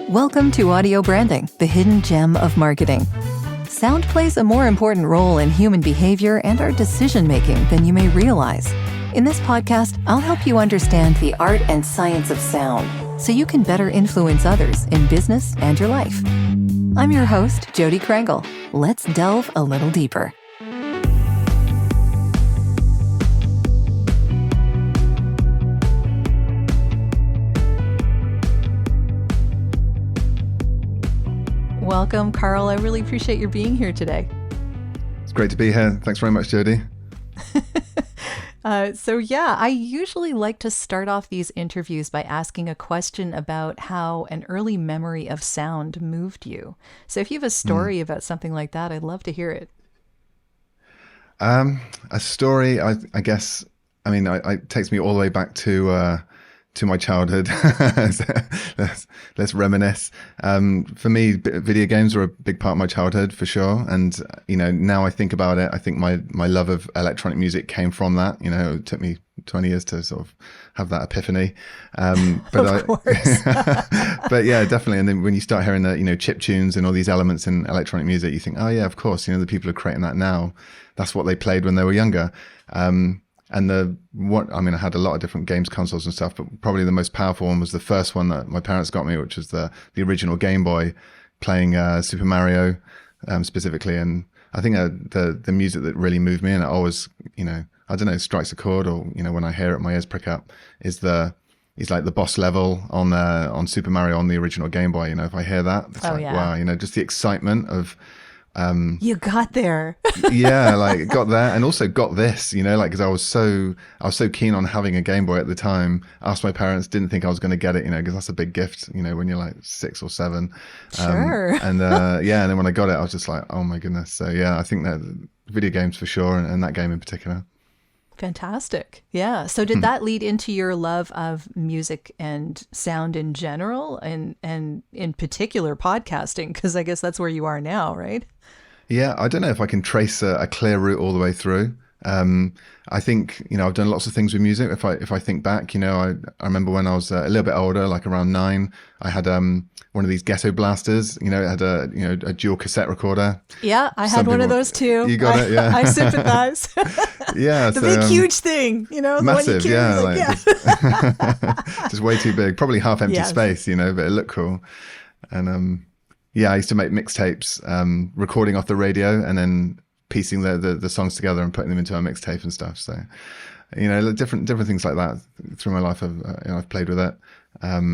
Welcome to Audio Branding, the hidden gem of marketing. Sound plays a more important role in human behavior and our decision-making than you may realize. In this podcast, I'll help you understand the art and science of sound so you can better influence others in business and your life. I'm your host, Jodi Krangle. Let's delve a little deeper. Welcome, Carl. I really appreciate your being here today. It's great to be here. Thanks very much, Jodi. I usually like to start off these interviews by asking a question about how an early memory of sound moved you. So if you have a story about something like that, I'd love to hear it. A story, I guess, it takes me all the way back to my childhood. let's reminisce. For me, video games were a big part of my childhood for sure. And, now I think about it, I think my love of electronic music came from that. It took me 20 years to sort of have that epiphany. Of course. But yeah, definitely. And then when you start hearing the, chip tunes and all these elements in electronic music, you think, oh yeah, of course, the people who are creating that now, that's what they played when they were younger. I had a lot of different games consoles and stuff, but probably the most powerful one was the first one that my parents got me, which was the original Game Boy, playing Super Mario specifically. And I think the music that really moved me, and it always, strikes a chord, or when I hear it, my ears prick up, is like the boss level on Super Mario on the original Game Boy. If I hear that, it's wow, just the excitement of. You got there. Yeah, got there, and also got this, because I was so keen on having a Game Boy at the time. Asked my parents, didn't think I was going to get it, because that's a big gift, when you're like 6 or 7. Sure. And then when I got it, I was just like, oh my goodness. So yeah, I think that video games for sure, and that game in particular. Fantastic. Yeah. So did that lead into your love of music and sound in general, and in particular podcasting? Because I guess that's where you are now, right? Yeah, I don't know if I can trace a clear route all the way through. I think, I've done lots of things with music. If I think back, I remember when I was a little bit older, like around 9, I had one of these ghetto blasters. It had a dual cassette recorder. Yeah, I had one of those too. You got it, yeah. I sympathize. Yeah, the big huge thing, massive, the one you just way too big, probably half empty space, but it looked cool. And I used to make mixtapes, recording off the radio and then piecing the songs together and putting them into a mixtape and stuff. So, different things like that through my life. I've played with it. But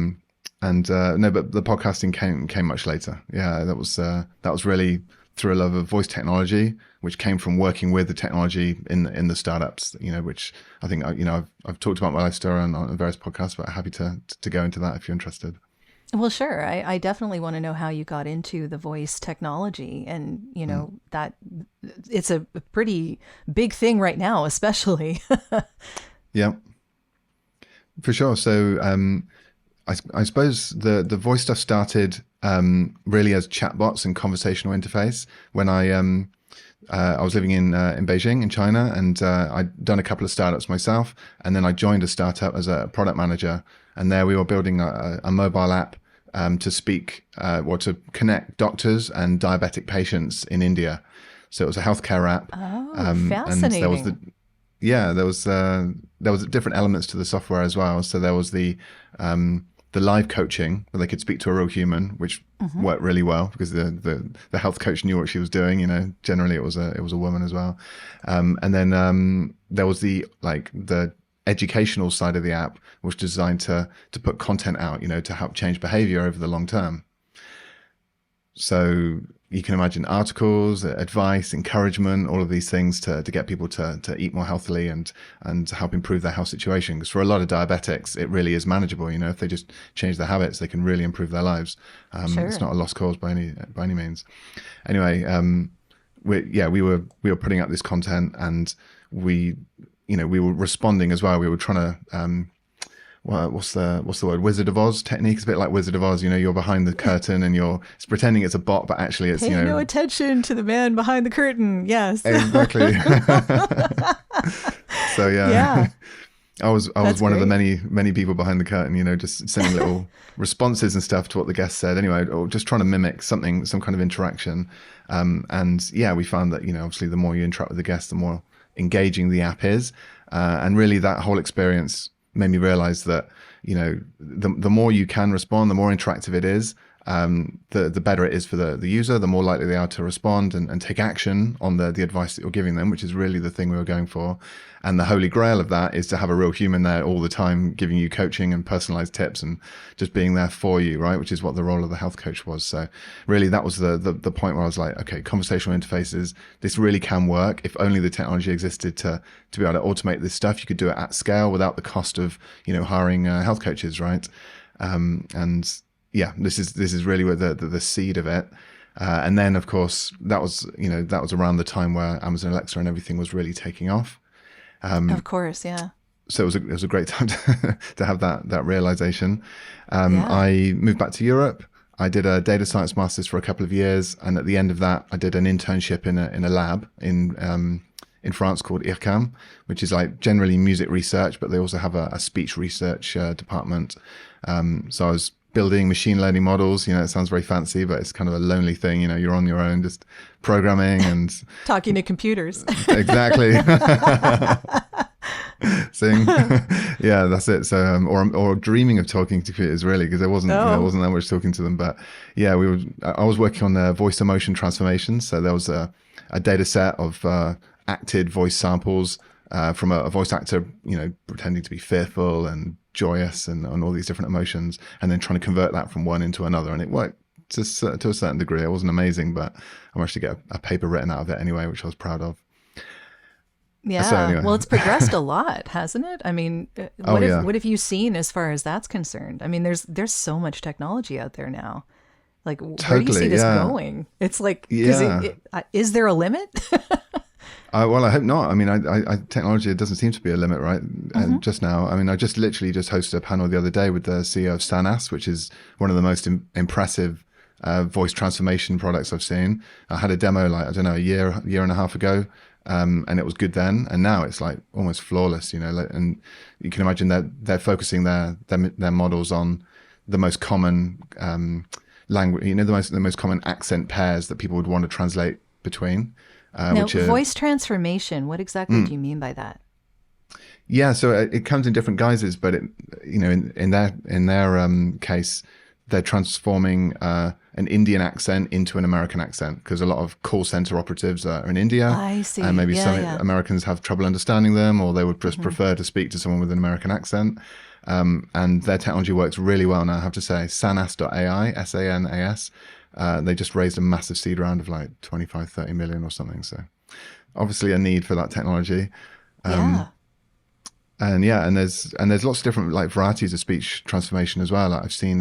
the podcasting came much later. Yeah, that was really through a love of voice technology, which came from working with the technology in the startups. Which I think I've talked about my life story on various podcasts, but I'm happy to go into that if you're interested. Well, sure. I definitely want to know how you got into the voice technology, and that it's a pretty big thing right now, especially. Yeah, for sure. So I suppose the voice stuff started really as chatbots and conversational interface when I was living in Beijing in China, and I'd done a couple of startups myself, and then I joined a startup as a product manager, and there we were building a mobile app to speak or to connect doctors and diabetic patients in India. So it was a healthcare app. Oh, fascinating. And there was different elements to the software as well. So there was the live coaching where they could speak to a real human, which worked really well because the health coach knew what she was doing. Generally it was a woman as well. And then there was the educational side of the app, which was designed to put content out, to help change behavior over the long term. So you can imagine articles, advice, encouragement, all of these things to get people to eat more healthily and to help improve their health situation. Because for a lot of diabetics, it really is manageable. If they just change their habits, they can really improve their lives. Sure. It's not a lost cause by any means. Anyway, we were putting out this content, and we were responding as well. We were trying to, what's the word? Wizard of Oz technique. It's a bit like Wizard of Oz. You're behind the curtain and it's pretending it's a bot, but actually it's, Pay no attention to the man behind the curtain. Yes. Exactly. So yeah. I was That's one of the great. many people behind the curtain, just sending little responses and stuff to what the guests said. Anyway, or just trying to mimic some kind of interaction. And yeah, we found that obviously the more you interact with the guests, the more engaging the app is. And really, that whole experience made me realize that the more you can respond, the more interactive it is. The better it is for the user, the more likely they are to respond and take action on the advice that you're giving them, which is really the thing we were going for. And the holy grail of that is to have a real human there all the time, giving you coaching and personalized tips and just being there for you, right? Which is what the role of the health coach was. So really that was the point where I was like, okay, conversational interfaces, this really can work. If only the technology existed to be able to automate this stuff, you could do it at scale without the cost of, hiring health coaches, right? And yeah, this is really where the seed of it. And then of course that was around the time where Amazon Alexa and everything was really taking off. Of course, yeah. So it was a great time to have that realization. Yeah. I moved back to Europe. I did a data science master's for a couple of years, and at the end of that, I did an internship in a lab in France called IRCAM, which is like generally music research, but they also have a speech research department. So I was building machine learning models. It sounds very fancy, but it's kind of a lonely thing. You're on your own, just programming and Talking to computers. exactly. Sing. Yeah, that's it. So, or dreaming of talking to computers, really, because there wasn't that much talking to them. But yeah, I was working on voice emotion transformation. So there was a data set of acted voice samples from a voice actor, pretending to be fearful and joyous and all these different emotions, and then trying to convert that from one into another. And it worked to a certain degree. It wasn't amazing, but I managed to get a paper written out of it anyway, which I was proud of. Yeah. So anyway. Well, it's progressed a lot, hasn't it? I mean, what have you seen as far as that's concerned? I mean, there's so much technology out there now. Like, where do you see this going? It's like, is there a limit? Well, I hope not. I mean, technology, it doesn't seem to be a limit, right? And just now, I mean, I just literally just hosted a panel the other day with the CEO of Sanas, which is one of the most impressive voice transformation products I've seen. I had a demo like, I don't know, a year and a half ago, and it was good then. And now it's like almost flawless, and you can imagine that they're focusing their models on the most common language, the most common accent pairs that people would want to translate between. Now, voice transformation, what exactly do you mean by that? Yeah, so it comes in different guises, but in their case, they're transforming an Indian accent into an American accent, because a lot of call center operatives are in India. I see. And maybe some Americans have trouble understanding them, or they would just prefer to speak to someone with an American accent. And their technology works really well now, I have to say. Sanas.AI, SANAS. They just raised a massive seed round of like 25, 30 million or something. So obviously a need for that technology. And there's lots of different like varieties of speech transformation as well. Like I've seen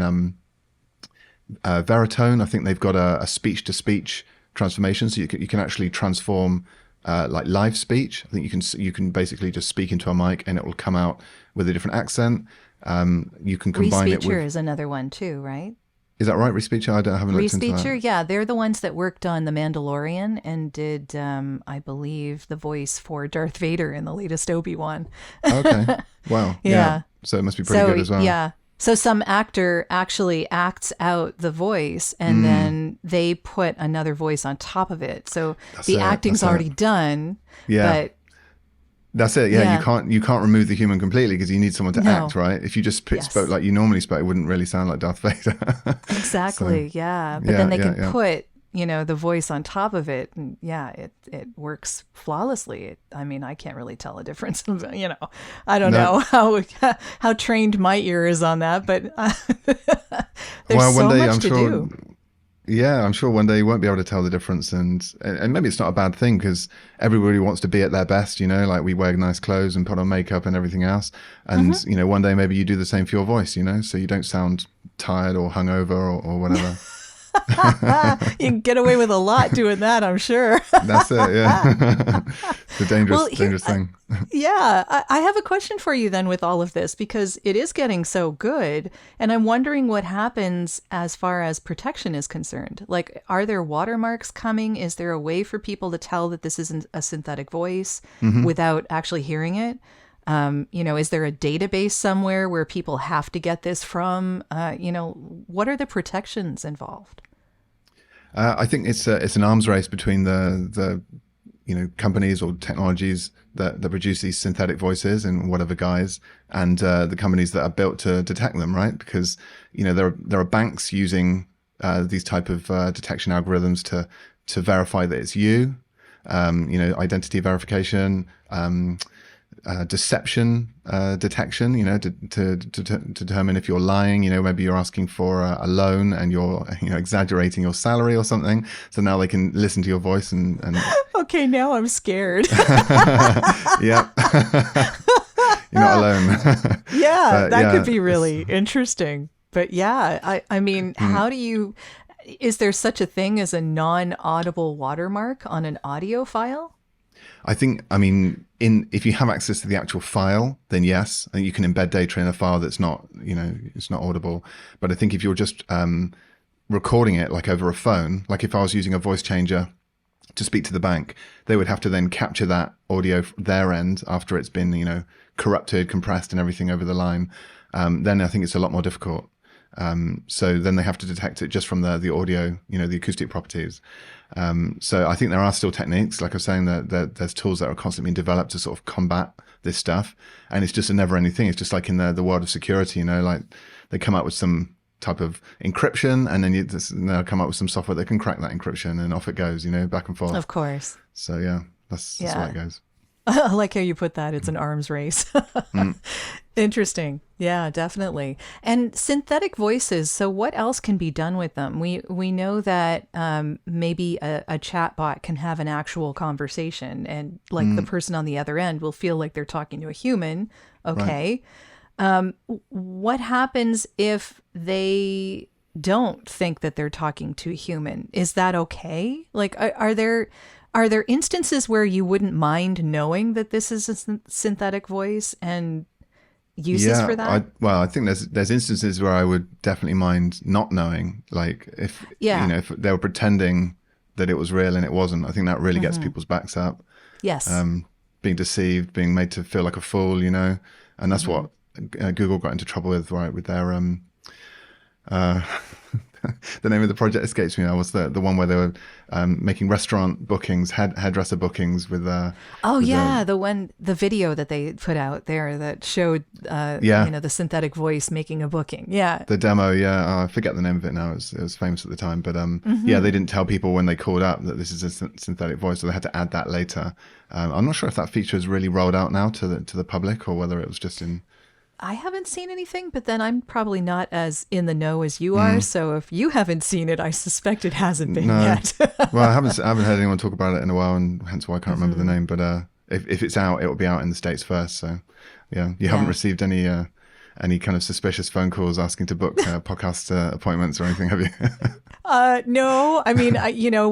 Veritone. I think they've got a speech to speech transformation. So you can actually transform like live speech. I think you can basically just speak into a mic and it will come out with a different accent. You can combine it with... Respeecher is another one too, right? Is that right, Respeecher? I haven't looked into that. Respeecher, yeah. They're the ones that worked on The Mandalorian and did, I believe, the voice for Darth Vader in the latest Obi-Wan. Okay. Wow. Yeah. So it must be pretty good as well. Yeah. So some actor actually acts out the voice and then they put another voice on top of it. So the acting's already done. Yeah. But that's it. Yeah, you can't remove the human completely because you need someone to act, right? If you just spoke like you normally spoke, it wouldn't really sound like Darth Vader. Exactly. So, yeah. But then they can put, the voice on top of it, and it works flawlessly. I mean, I can't really tell a difference. I don't know how trained my ear is on that, but there's so much to do. Yeah, I'm sure one day you won't be able to tell the difference, and maybe it's not a bad thing because everybody wants to be at their best, like we wear nice clothes and put on makeup and everything else. And, one day maybe you do the same for your voice, so you don't sound tired or hungover or whatever. You can get away with a lot doing that, I'm sure. That's it, yeah. It's a dangerous thing. I have a question for you then with all of this, because it is getting so good. And I'm wondering what happens as far as protection is concerned. Like, are there watermarks coming? Is there a way for people to tell that this isn't a synthetic voice without actually hearing it? Is there a database somewhere where people have to get this from? What are the protections involved? I think it's an arms race between the companies or technologies that produce these synthetic voices in whatever guise, and the companies that are built to detect them, right? Because there are banks using these type of detection algorithms to verify that it's you. Identity verification, deception detection, to determine if you're lying. Maybe you're asking for a loan and you're exaggerating your salary or something. So now they can listen to your voice and Okay, now I'm scared. Yeah. You're not alone. Yeah, that could be really interesting. But yeah, I mean, how do you, is there such a thing as a non-audible watermark on an audio file? If you have access to the actual file, then yes, you can embed data in a file that's not, it's not audible. But I think if you're just recording it like over a phone, like if I was using a voice changer to speak to the bank, they would have to then capture that audio their end after it's been, corrupted, compressed and everything over the line. Then I think it's a lot more difficult. So then they have to detect it just from the audio, the acoustic properties. So I think there are still techniques, like I was saying, that there's tools that are constantly being developed to sort of combat this stuff. And it's just a never ending thing. It's just like in the world of security, like they come up with some type of encryption and then they'll come up with some software that can crack that encryption and off it goes, back and forth. Of course. So yeah, that's the way it goes. I like how you put that. It's an arms race. Interesting. Yeah, definitely. And synthetic voices. So what else can be done with them? We know that maybe a chatbot can have an actual conversation and like the person on the other end will feel like they're talking to a human. Okay. Right. What happens if they don't think that they're talking to a human? Is that okay? Like, are there instances where you wouldn't mind knowing that this is a synthetic voice and uses for that? I think there's instances where I would definitely mind not knowing, like if they were pretending that it was real and it wasn't. I think that really gets people's backs up. Yes. Being deceived, being made to feel like a fool, and that's what Google got into trouble with, right? With their the name of the project escapes me now. Was the one where they were making restaurant bookings, hairdresser bookings with the video that they put out there that showed the synthetic voice making a booking. Yeah, the demo. Yeah, I forget the name of it now. It was famous at the time, but they didn't tell people when they called up that this is a synthetic voice, so they had to add that later. I'm not sure if that feature is really rolled out now to the public or whether it was just in. I haven't seen anything, but then I'm probably not as in the know as you are. So if you haven't seen it, I suspect it hasn't been yet. Well, I haven't heard anyone talk about it in a while, and hence why I can't remember the name. But if it's out, it will be out in the States first. So yeah, you haven't received any kind of suspicious phone calls asking to book podcast appointments or anything, have you? No, I mean,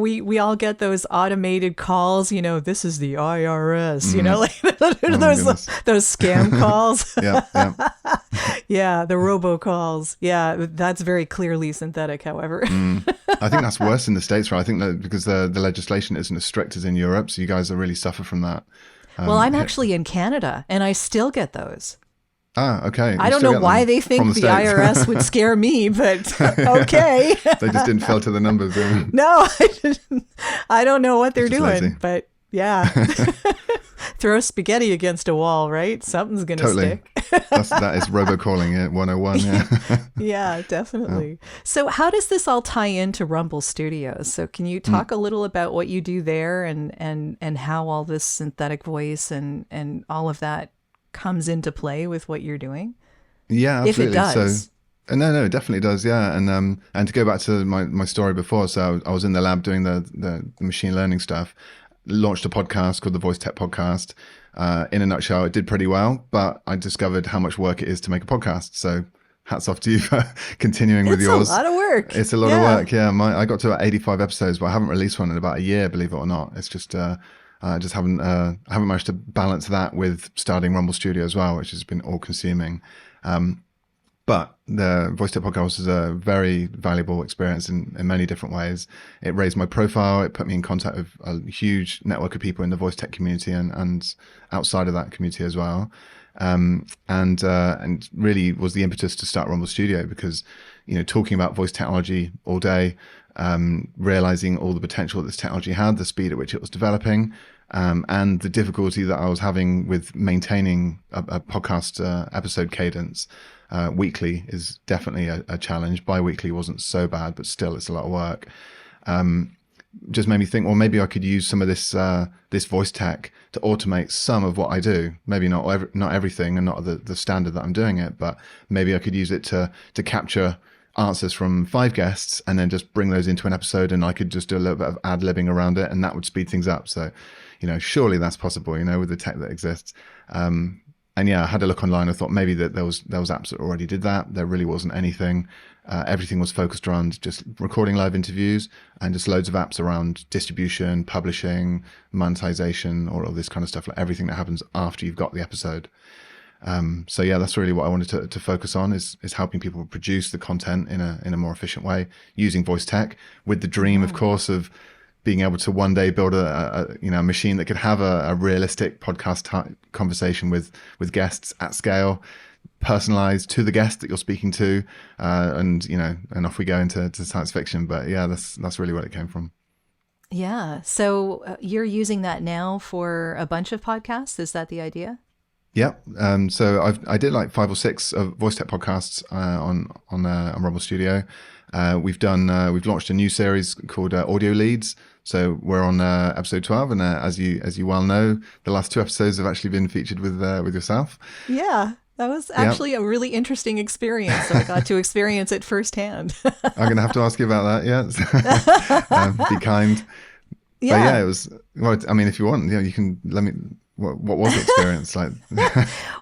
we all get those automated calls, this is the IRS, those scam calls. Yeah. Yeah, the robocalls. Yeah, that's very clearly synthetic, however. I think that's worse in the States, right? I think that because the legislation isn't as strict as in Europe, so you guys are really suffer from that. Well, I'm actually in Canada, and I still get those. Ah, okay. I don't know why they think the IRS would scare me, but okay. They just didn't filter the numbers. No, I don't know what they're doing, lazy. But yeah. Throw spaghetti against a wall, right? Something's going to stick. That is robocalling it 101. Yeah. Yeah, definitely. Oh. So how does this all tie into Rumble Studios? So can you talk a little about what you do there and how all this synthetic voice and all of that comes into play with what you're doing? Yeah, absolutely. If it does. So, no, it definitely does. Yeah. And to go back to my story before, so I was in the lab doing the machine learning stuff, launched a podcast called the Voice Tech Podcast. In a nutshell, it did pretty well, but I discovered how much work it is to make a podcast. So hats off to you for continuing with yours. It's a lot of work. It's a lot of work. Yeah. I got to about 85 episodes, but I haven't released one in about a year, believe it or not. It's just, I just haven't managed to balance that with starting Rumble Studio as well, which has been all consuming. But But the Voice Tech podcast was a very valuable experience in many different ways. It raised my profile. It put me in contact with a huge network of people in the voice tech community and outside of that community as well. And really was the impetus to start Rumble Studio, because, talking about voice technology all day, realizing all the potential that this technology had, the speed at which it was developing, and the difficulty that I was having with maintaining a podcast episode cadence weekly is definitely a challenge. Bi-weekly wasn't so bad, but still it's a lot of work. Just made me think, well, maybe I could use some of this voice tech to automate some of what I do. Maybe not everything, and not the standard that I'm doing it, but maybe I could use it to capture answers from 5 guests and then just bring those into an episode, and I could just do a little bit of ad-libbing around it, and that would speed things up. So, surely that's possible, with the tech that exists. And yeah, I had a look online. I thought maybe that there was apps that already did that. There really wasn't anything. Everything was focused around just recording live interviews, and just loads of apps around distribution, publishing, monetization, or all this kind of stuff, like everything that happens after you've got the episode. So yeah, that's really what I wanted to focus on, is helping people produce the content in a more efficient way using voice tech, with the dream, of course, of being able to one day build a machine that could have a realistic podcast type conversation with guests at scale, personalized to the guest that you're speaking to, and off we go into science fiction. But yeah, that's really where it came from. Yeah. So you're using that now for a bunch of podcasts. Is that the idea? Yeah. So I did like 5 or 6 of voice tech podcasts on Rumble Studio. We've launched a new series called Audio Leads. So we're on episode 12, and as you well know, the last 2 episodes have actually been featured with yourself. Yeah, that was actually a really interesting experience. So I got to experience it firsthand. I'm gonna have to ask you about that. Yeah, be kind. Yeah, but yeah, it was. Well, I mean, if you want, you can let me. What was the experience like?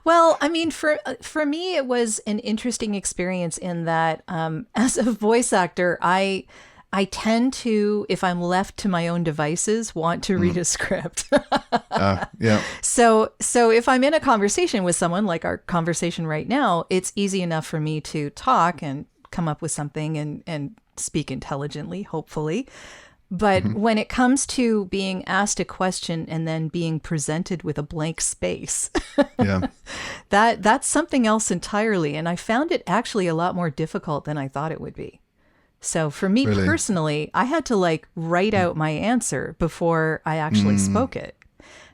Well, I mean, for me, it was an interesting experience in that as a voice actor, I tend to, if I'm left to my own devices, want to read a script. Yeah. So if I'm in a conversation with someone, like our conversation right now, it's easy enough for me to talk and come up with something and speak intelligently, hopefully. But when it comes to being asked a question and then being presented with a blank space, yeah, that's something else entirely. And I found it actually a lot more difficult than I thought it would be. So for me personally, I had to write out my answer before I actually spoke it.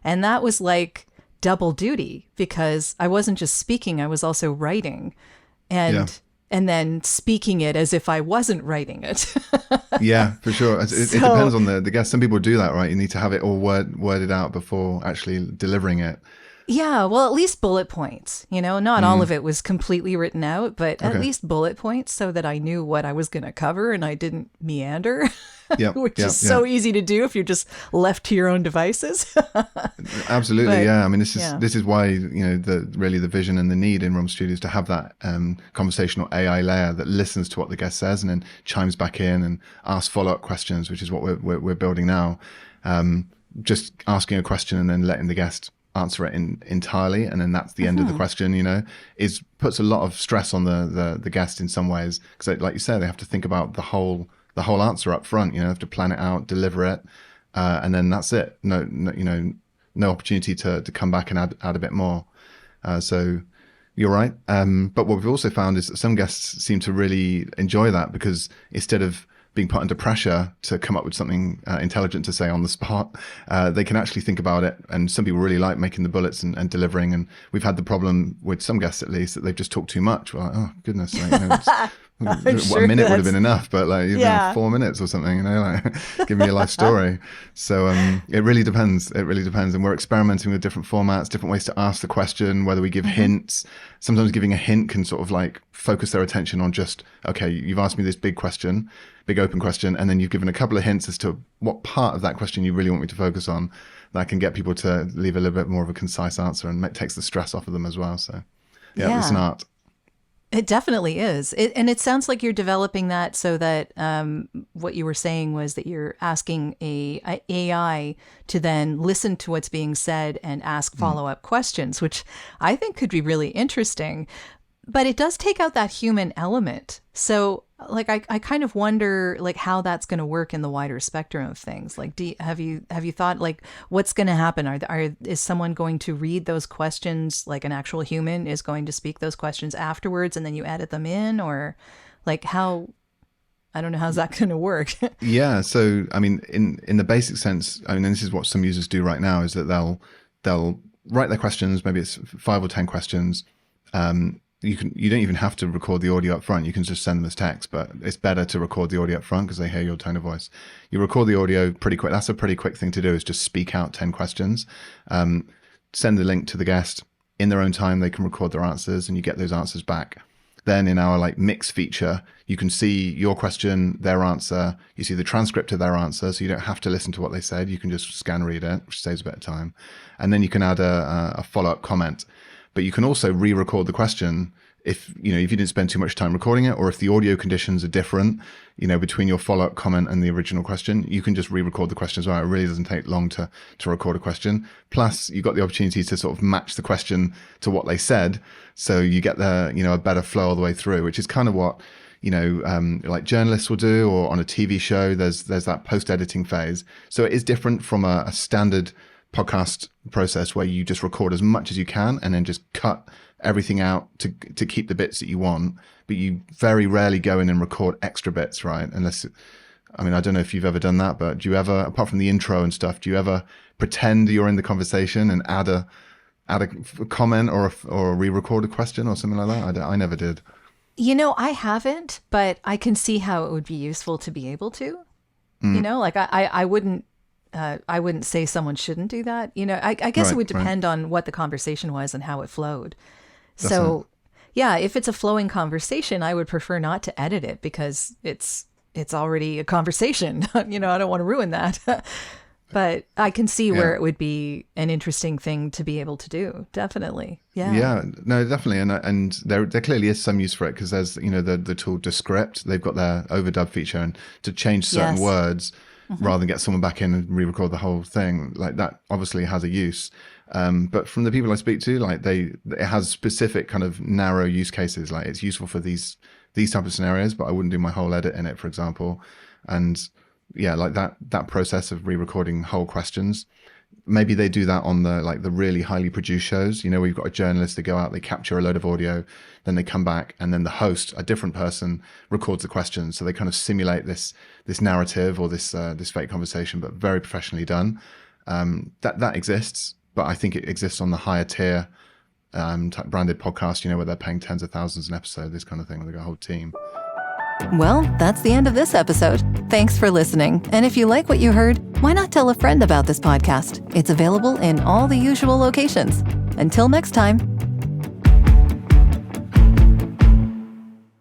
And that was like double duty, because I wasn't just speaking, I was also writing. And then speaking it as if I wasn't writing it. Yeah, for sure. It depends on the guest. Some people do that, right? You need to have it all worded out before actually delivering it. Yeah, well, at least bullet points. Not all of it was completely written out, but at least bullet points, so that I knew what I was going to cover and I didn't meander, which is so easy to do if you're just left to your own devices. Absolutely, but, yeah. I mean, this is why the vision and the need in Rumble Studio is to have that conversational AI layer that listens to what the guest says and then chimes back in and asks follow-up questions, which is what we're building now. Just asking a question and then letting the guest answer it entirely, and then that's the end of the question, puts a lot of stress on the guest in some ways, because like you said, they have to think about the whole answer up front. They have to plan it out, deliver it, and then that's it. No opportunity to come back and add a bit more. So you're right. But what we've also found is that some guests seem to really enjoy that, because instead of being put under pressure to come up with something intelligent to say on the spot, they can actually think about it. And some people really like making the bullets and delivering. And we've had the problem with some guests, at least, that they've just talked too much. We're like, oh goodness, a minute would have been enough, but 4 minutes or something, give me a life story. So it really depends. And we're experimenting with different formats, different ways to ask the question, whether we give hints. Sometimes giving a hint can sort of focus their attention on just, okay, you've asked me this big open question, and then you've given a couple of hints as to what part of that question you really want me to focus on. That can get people to leave a little bit more of a concise answer, and takes the stress off of them as well. So it's an art. It definitely is. And it sounds like you're developing that so that what you were saying was that you're asking a AI to then listen to what's being said and ask follow-up questions, which I think could be really interesting. But it does take out that human element. So like I kind of wonder like how that's going to work in the wider spectrum of things. Like have you thought like what's going to happen? Is someone going to read those questions, like an actual human is going to speak those questions afterwards and then you edit them in, or like how? I don't know, how's that going to work? Yeah, so I mean in the basic sense, I mean, and this is what some users do right now, is that they'll write their questions, maybe it's 5 or 10 questions. You don't even have to record the audio up front. You can just send them as text, but it's better to record the audio up front because they hear your tone of voice. You record the audio pretty quick. That's a pretty quick thing to do, is just speak out 10 questions. Send the link to the guest. In their own time, they can record their answers and you get those answers back. Then in our like mix feature, you can see your question, their answer. You see the transcript of their answer, so you don't have to listen to what they said. You can just scan read it, which saves a bit of time. And then you can add a follow-up comment. But you can also re-record the question if you didn't spend too much time recording it, or if the audio conditions are different, between your follow-up comment and the original question, you can just re-record the question as well. It really doesn't take long to record a question. Plus, you've got the opportunity to sort of match the question to what they said, so you get a better flow all the way through, which is kind of what like journalists will do, or on a TV show. There's that post-editing phase. So it is different from a standard podcast process where you just record as much as you can and then just cut everything out to keep the bits that you want, but you very rarely go in and record extra bits, right? Unless, I mean, I don't know if you've ever done that, but do you ever, apart from the intro and stuff, do you ever pretend you're in the conversation and add a comment or re-record a question or something like that? I never did. I haven't, but I can see how it would be useful to be able to. Like I wouldn't say someone shouldn't do that. I guess it would depend on what the conversation was and how it flowed. Yeah, if it's a flowing conversation, I would prefer not to edit it because it's already a conversation. I don't want to ruin that. But I can see where it would be an interesting thing to be able to do. Definitely. Yeah. Yeah, no, definitely. And there clearly is some use for it, because there's, the tool Descript. They've got their overdub feature, and to change certain words, rather than get someone back in and re-record the whole thing, like that obviously has a use. But from the people I speak to, like it has specific kind of narrow use cases. Like it's useful for these type of scenarios, but I wouldn't do my whole edit in it, for example. And yeah, like that process of re-recording whole questions, maybe they do that on the really highly produced shows, where you've got a journalist, they go out, they capture a load of audio, then they come back, and then the host, a different person, records the questions. So they kind of simulate this narrative or this fake conversation, but very professionally done. That exists, but I think it exists on the higher tier type branded podcast, where they're paying tens of thousands an episode, this kind of thing, where they've got a whole team. Well, that's the end of this episode. Thanks for listening. And if you like what you heard, why not tell a friend about this podcast? It's available in all the usual locations. Until next time.